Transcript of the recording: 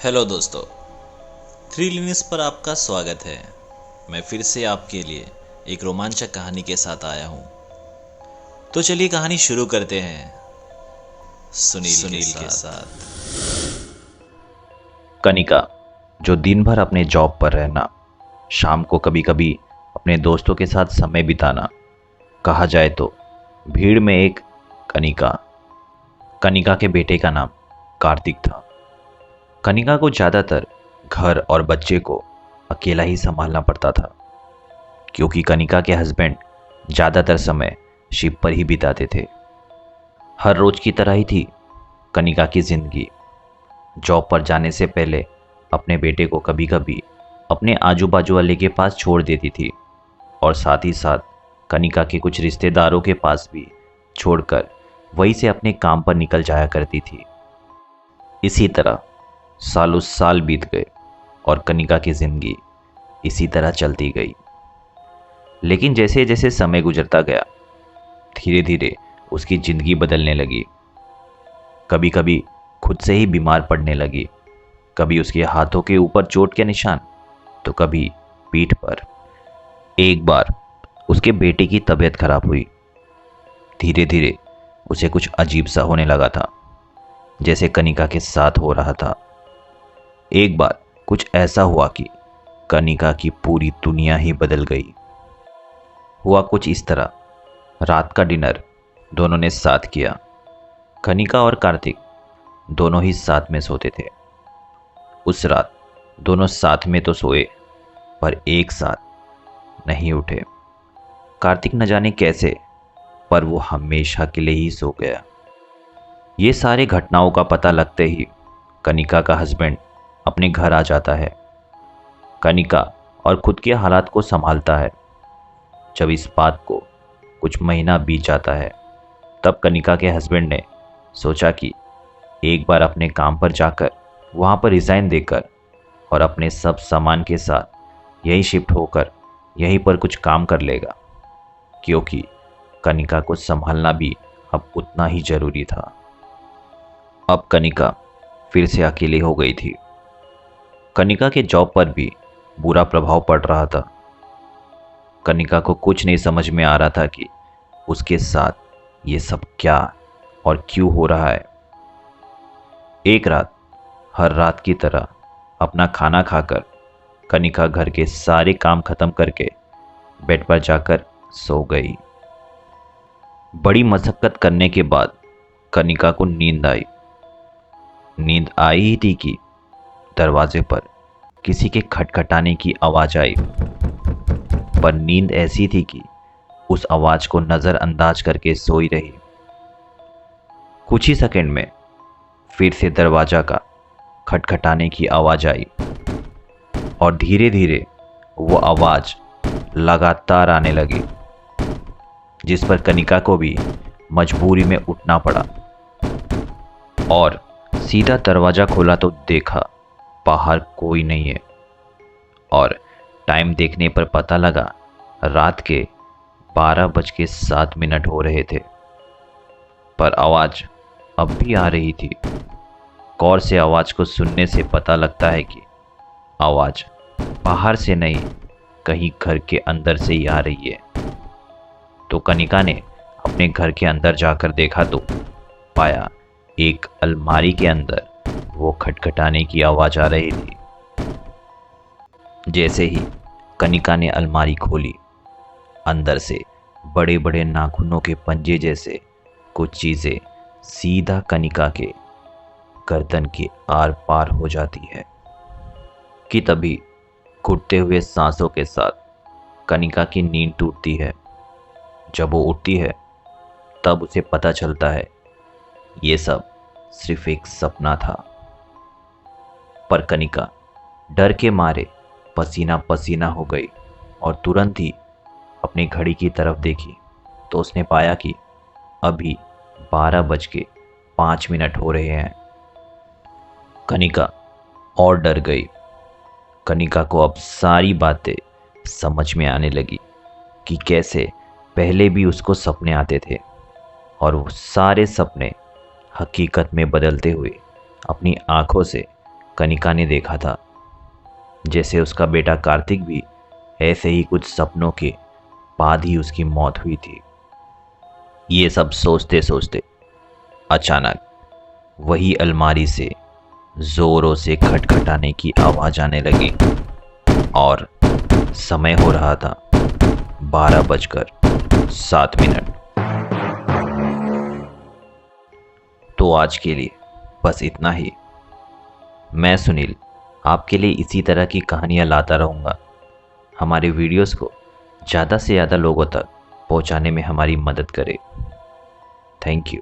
Hello दोस्तों, three Linnaeus पर आपका स्वागत है। मैं फिर से आपके लिए एक रोमांचक कहानी के साथ आया हूं। तो चलिए कहानी शुरू करते हैं सुनील के साथ। कनिका, जो दिन भर अपने जॉब पर रहना, शाम को कभी कभी अपने दोस्तों के साथ समय बिताना, कहा जाए तो भीड़ में एक कनिका। कनिका के बेटे का नाम कार्तिक था। कनिका को ज़्यादातर घर और बच्चे को अकेला ही संभालना पड़ता था, क्योंकि कनिका के हस्बैंड ज़्यादातर समय शिप पर ही बिताते थे। हर रोज की तरह ही थी कनिका की जिंदगी। जॉब पर जाने से पहले अपने बेटे को कभी कभी अपने आजू बाजू वाले के पास छोड़ देती थी, और साथ ही साथ कनिका के कुछ रिश्तेदारों के पास भी छोड़कर वहीं से अपने काम पर निकल जाया करती थी। इसी तरह सालों साल बीत गए और कनिका की जिंदगी इसी तरह चलती गई। लेकिन जैसे जैसे समय गुजरता गया, धीरे धीरे उसकी जिंदगी बदलने लगी। कभी कभी खुद से ही बीमार पड़ने लगी, कभी उसके हाथों के ऊपर चोट के निशान, तो कभी पीठ पर। एक बार उसके बेटे की तबीयत खराब हुई। धीरे धीरे उसे कुछ अजीब सा होने लगा था, जैसे कनिका के साथ हो रहा था। एक बार कुछ ऐसा हुआ कि कनिका की पूरी दुनिया ही बदल गई। हुआ कुछ इस तरह, रात का डिनर दोनों ने साथ किया। कनिका और कार्तिक दोनों ही साथ में सोते थे। उस रात दोनों साथ में तो सोए, पर एक साथ नहीं उठे। कार्तिक न जाने कैसे, पर वो हमेशा के लिए ही सो गया। ये सारे घटनाओं का पता लगते ही कनिका का हस्बैंड अपने घर आ जाता है। कनिका और खुद के हालात को संभालता है। जब इस बात को कुछ महीना बीत जाता है, तब कनिका के हस्बैंड ने सोचा कि एक बार अपने काम पर जाकर वहाँ पर रिज़ाइन देकर और अपने सब सामान के साथ यहीं शिफ्ट होकर यहीं पर कुछ काम कर लेगा, क्योंकि कनिका को संभालना भी अब उतना ही जरूरी था। अब कनिका फिर से अकेली हो गई थी। कनिका के जॉब पर भी बुरा प्रभाव पड़ रहा था। कनिका को कुछ नहीं समझ में आ रहा था कि उसके साथ ये सब क्या और क्यों हो रहा है। एक रात, हर रात की तरह अपना खाना खाकर कनिका घर के सारे काम खत्म करके बेड पर जाकर सो गई। बड़ी मशक्कत करने के बाद कनिका को नींद आई। नींद आई ही थी कि दरवाजे पर किसी के खटखटाने की आवाज आई। पर नींद ऐसी थी कि उस आवाज को नजरअंदाज करके सोई रही। कुछ ही सेकंड में फिर से दरवाजा का खटखटाने की आवाज आई, और धीरे धीरे वो आवाज लगातार आने लगी, जिस पर कनिका को भी मजबूरी में उठना पड़ा। और सीधा दरवाजा खोला तो देखा बाहर कोई नहीं है, और टाइम देखने पर पता लगा रात के 12:07 हो रहे थे। पर आवाज अब भी आ रही थी। गौर से आवाज को सुनने से पता लगता है कि आवाज बाहर से नहीं, कहीं घर के अंदर से ही आ रही है। तो कनिका ने अपने घर के अंदर जाकर देखा तो पाया एक अलमारी के अंदर वो खटखटाने की आवाज आ रही थी। जैसे ही कनिका ने अलमारी खोली, अंदर से बड़े बड़े नाखूनों के पंजे जैसे कुछ चीजें सीधा कनिका के गर्दन के आर पार हो जाती है कि तभी घुटते हुए सांसों के साथ कनिका की नींद टूटती है। जब वो उठती है, तब उसे पता चलता है ये सब सिर्फ एक सपना था। पर कनिका डर के मारे पसीना पसीना हो गई, और तुरंत ही अपनी घड़ी की तरफ देखी तो उसने पाया कि अभी 12:05 हो रहे हैं। कनिका और डर गई। कनिका को अब सारी बातें समझ में आने लगी कि कैसे पहले भी उसको सपने आते थे, और वो सारे सपने हकीकत में बदलते हुए अपनी आंखों से कनिका ने देखा था, जैसे उसका बेटा कार्तिक भी ऐसे ही कुछ सपनों के बाद ही उसकी मौत हुई थी। ये सब सोचते सोचते अचानक वही अलमारी से जोरों से खटखटाने की आवाज आने लगी और समय हो रहा था 12:07। तो आज के लिए बस इतना ही। मैं सुनील आपके लिए इसी तरह की कहानियाँ लाता रहूँगा। हमारे वीडियोस को ज़्यादा से ज़्यादा लोगों तक पहुँचाने में हमारी मदद करें। Thank you.